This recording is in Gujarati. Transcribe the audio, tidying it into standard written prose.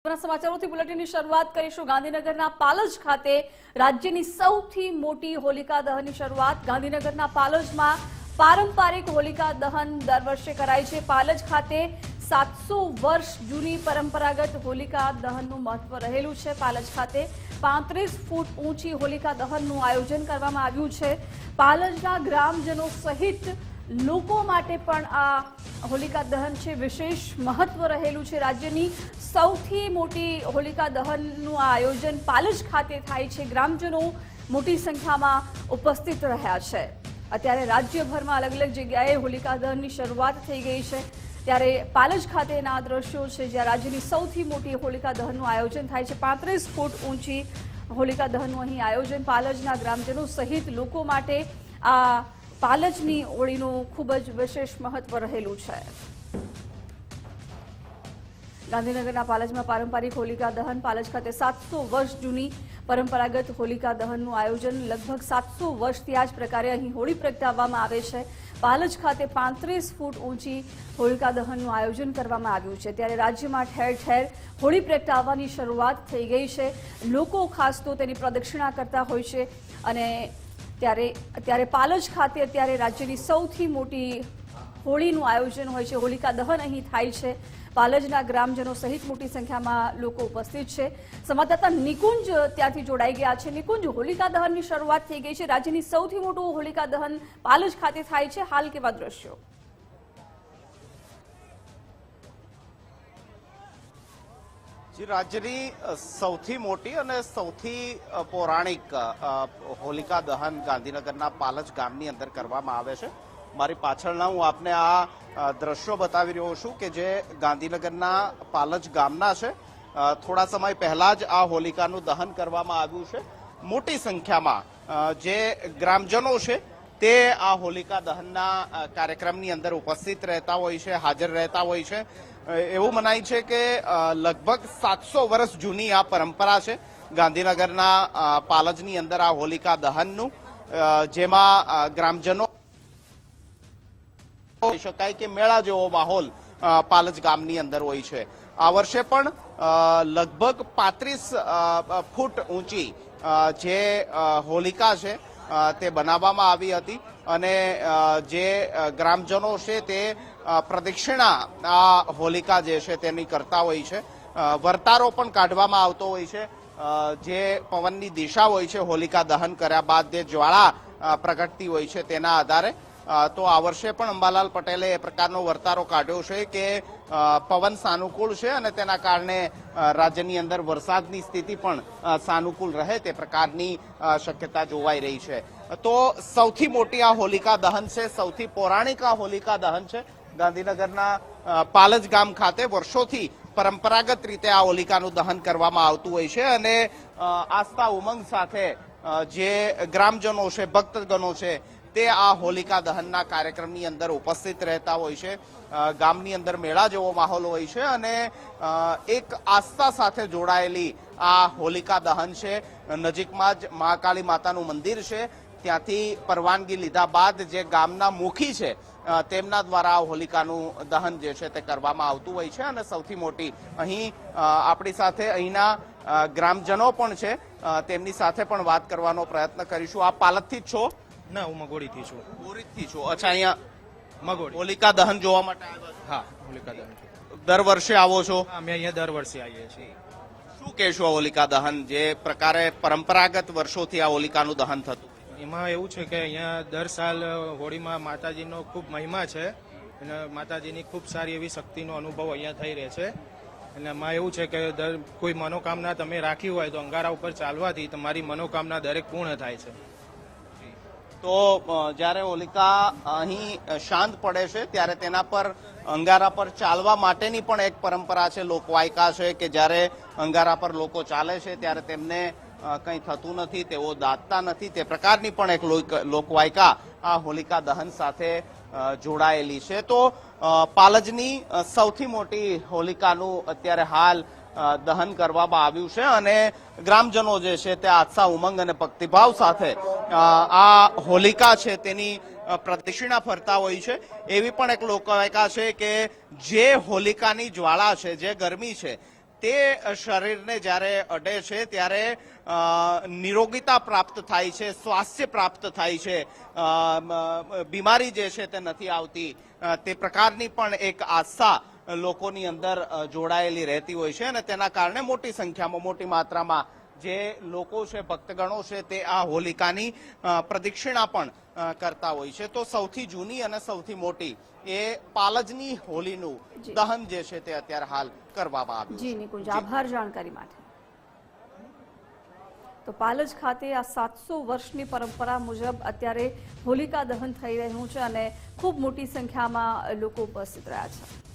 સમાચારોથી બુલેટિનની શરૂઆત કરીશું। ગાંધીનગરના પાલજ ખાતે રાજ્યની સૌથી મોટી હોલિકા દહનની શરૂઆત। ગાંધીનગરના પાલજમાં પારંપરિક હોલિકા દહન દર વર્ષે કરાય છે। પાલજ ખાતે 700 વર્ષ જૂની પરંપરાગત હોલિકા દહનનું મહત્વ રહેલું છે। પાલજ ખાતે 35 ફૂટ ઊંચી હોલિકા દહનનું આયોજન કરવામાં આવ્યું છે। પાલજના ગ્રામજનો સહિત લોકો માટે પણ આ હોલિકા દહન છે વિશેષ મહત્વ રહેલું છે। રાજ્યની સૌથી મોટી હોલિકા દહનનું આયોજન પાલજ ખાતે થાય છે। ગ્રામજનો મોટી સંખ્યામાં ઉપસ્થિત રહ્યા છે। અત્યારે રાજ્યભરમાં અલગ અલગ જગ્યાએ હોલિકા દહનની શરૂઆત થઈ ગઈ છે, ત્યારે પાલજ ખાતેના દ્રશ્યો છે જ્યાં રાજ્યની સૌથી મોટી હોલિકા દહનનું આયોજન થાય છે। 35 ફૂટ ઊંચી હોલિકા દહનનું અહીં આયોજન પાલજના ગ્રામજનો સહિત લોકો માટે આ પાલજની હોળીનું ખૂબ જ વિશેષ મહત્વ રહેલું છે। ગાંધીનગરના પાલજમાં પારંપરિક હોલિકા દહન। પાલજ ખાતે 700 વર્ષ જૂની પરંપરાગત હોલિકા દહનનું આયોજન। લગભગ 700 વર્ષથી આ જ પ્રકારે અહીં હોળી પ્રગટાવવામાં આવે છે। પાલજ ખાતે 35 ફૂટ ઊંચી હોલિકા દહનનું આયોજન કરવામાં આવ્યું છે, ત્યારે રાજ્યમાં ઠેર ઠેર હોળી પ્રગટાવવાની શરૂઆત થઈ ગઈ છે। લોકો ખાસ તો તેની પ્રદક્ષિણા કરતા હોય છે અને ત્યારે પાલજ ખાતે અત્યારે રાજ્યની સૌથી મોટી હોળીનું આયોજન હોય છે। હોલિકા દહન અહીં થાય છે। પાલજના ગ્રામજનો સહિત મોટી સંખ્યામાં લોકો ઉપસ્થિત છે। સંવાદદાતા નિકુંજ ત્યાંથી જોડાઈ ગયા છે। નિકુંજ, હોલિકા દહનની શરૂઆત થઈ ગઈ છે, રાજ્યની સૌથી મોટું હોલિકા દહન પાલજ ખાતે થાય છે, હાલ કેવા દ્રશ્યો? રાજ્યની સૌથી મોટી અને સૌથી પૌરાણિક હોલિકા દહન ગાંધીનગરના પાલજ ગામની અંદર કરવામાં આવે છે। મારી પાછળના હું આપને આ દ્રશ્યો બતાવી રહ્યો છું કે જે ગાંધીનગરના પાલજ ગામના છે। થોડા સમય પહેલા જ આ હોલિકાનું દહન કરવામાં આવ્યું છે। મોટી સંખ્યામાં જે ગ્રામજનો છે તે આ હોલિકા દહનના કાર્યક્રમની અંદર ઉપસ્થિત રહેતા હોય છે, હાજર રહેતા હોય છે। એવું મનાય છે કે લગભગ 700 વર્ષ જૂની આ પરંપરા છે ગાંધીનગરના પાલજની અંદર આ હોલિકા દહનનું, જેમાં ગ્રામજનો કહી શકાય કે મેળા જેવો માહોલ પાલજ ગામની અંદર હોય છે। આ વર્ષે પણ લગભગ 35 ફૂટ ઊંચી જે હોલિકા છે તે બનાવવામાં આવી હતી અને જે ગ્રામજનો છે તે પ્રદક્ષિણા આ હોલિકા જે છે તેની કરતા હોય છે। વર્તારો પણ કાઢવામાં આવતો હોય છે, જે પવનની દિશા હોય છે હોલિકા દહન કર્યા બાદ જે જ્વાળા પ્રગટતી હોય છે તેના આધારે। તો આ વર્ષે પણ અંબાલાલ પટેલે એ પ્રકારનો વર્તારો કાઢ્યો છે કે પવન સાનુકૂળ છે અને તેના કારણે રાજ્યની અંદર વરસાદની સ્થિતિ પણ સાનુકૂળ રહે તે પ્રકારની શક્યતા જોવાઈ રહી છે। તો સૌથી મોટી આ હોલિકા દહન છે, સૌથી પૌરાણિક આ હોલિકા દહન છે। ગાંધીનગરના પાલજ ગામ ખાતે વર્ષોથી પરંપરાગત રીતે આ હોલિકાનું દહન કરવામાં આવતું હોય છે અને આસ્થા ઉમંગ સાથે જે ગ્રામજનો છે, ભક્તગણો છે તે આ હોલિકા દહનના કાર્યક્રમની અંદર ઉપસ્થિત રહેતા હોય છે। ગામની અંદર મેળા જેવો માહોલ હોય છે અને એક આસ્થા સાથે જોડાયેલી આ હોલિકા દહન છે। નજીકમાં જ મહાકાળી માતાનું મંદિર છે, ત્યાંથી પરવાનગી લીધા બાદ જે ગામના મુખી છે તેમના દ્વારા આ હોલિકાનું દહન જે છે તે કરવામાં આવતું હોય છે। અને સૌથી મોટી અહીં આપણી સાથે અહીંના ગ્રામજનો પણ છે, તેમની સાથે પણ વાત કરવાનો પ્રયત્ન કરીશું। આપ પાલજથી જ છો? ના, હું મગોડીથી છું। મોરીથી છો? અચ્છા, અહીંયા મગોડી હોલિકા દહન જોવા માટે આવ્યા છો? હા, હોલિકા દહન દર વર્ષે આવો છો? અમે અહીંયા દર વર્ષે આવીએ છીએ। શું કહેશો આ હોલિકા દહન જે પ્રકારે પરંપરાગત વર્ષોથી આ હોલિકાનું દહન થતું? એમાં એવું છે કે અહીંયા દર સાલ હોળીમાં માતાજીનો ખૂબ મહિમા છે અને માતાજીની ખૂબ સારી એવી શક્તિનો અનુભવ અહીંયા થઈ રહે છે। અને એમાં એવું છે કે કોઈ મનોકામના તમે રાખી હોય તો અંગારા ઉપર ચાલવાથી તમારી મનોકામના દરેક પૂર્ણ થાય છે। તો જ્યારે હોલિકા અહીં શાંત પડે છે ત્યારે તેના પર અંગારા પર ચાલવા માટેની પણ એક પરંપરા છે, લોકવાયકા છે કે જ્યારે અંગારા પર લોકો ચાલે છે ત્યારે તેમને કંઈ થતું નથી, તેઓ દાટતા નથી, તે પ્રકારની પણ એક લોકવાયકા આ હોલિકા દહન સાથે જોડાયેલી છે। તો પાલજની સૌથી મોટી હોલિકાનું અત્યારે હાલ દહન કરવામાં આવ્યું છે અને ગ્રામજનો જે છે તે આસ્થા ઉમંગ અને ભક્તિભાવ સાથે આ હોલિકા છે તેની પ્રદક્ષિણા ફરતા હોય છે। એવી પણ એક લોકવાયકા છે કે જે હોલિકાની જ્વાળા છે, જે ગરમી છે તે શરીરને જ્યારે અડે છે ત્યારે નિરોગીતા પ્રાપ્ત થાય છે, સ્વાસ્થ્ય પ્રાપ્ત થાય છે, બીમારી જે છે તે નથી આવતી, તે પ્રકારની પણ એક આસ્થા લોકોની અંદર જોડાયેલી રહેતી હોય છે અને તેના કારણે મોટી સંખ્યામાં, મોટી માત્રામાં જે લોકો છે, ભક્તગણો છે, તે આ હોલિકાની પ્રદક્ષિણા પણ કરતા હોય છે. તો સૌથી જૂની અને સૌથી મોટી એ પાલજની હોલીનું દહન જે છે તે અત્યારે હાલ કરવામાં આવ્યું. જી નિકુંજ, આભાર જાણકારી માટે. તો પાલજ ખાતે આ 700 વર્ષની પરંપરા મુજબ અત્યારે હોલિકા દહન થઈ રહ્યું છે અને ખૂબ મોટી સંખ્યામાં લોકો ઉપસ્થિત રહ્યા છે.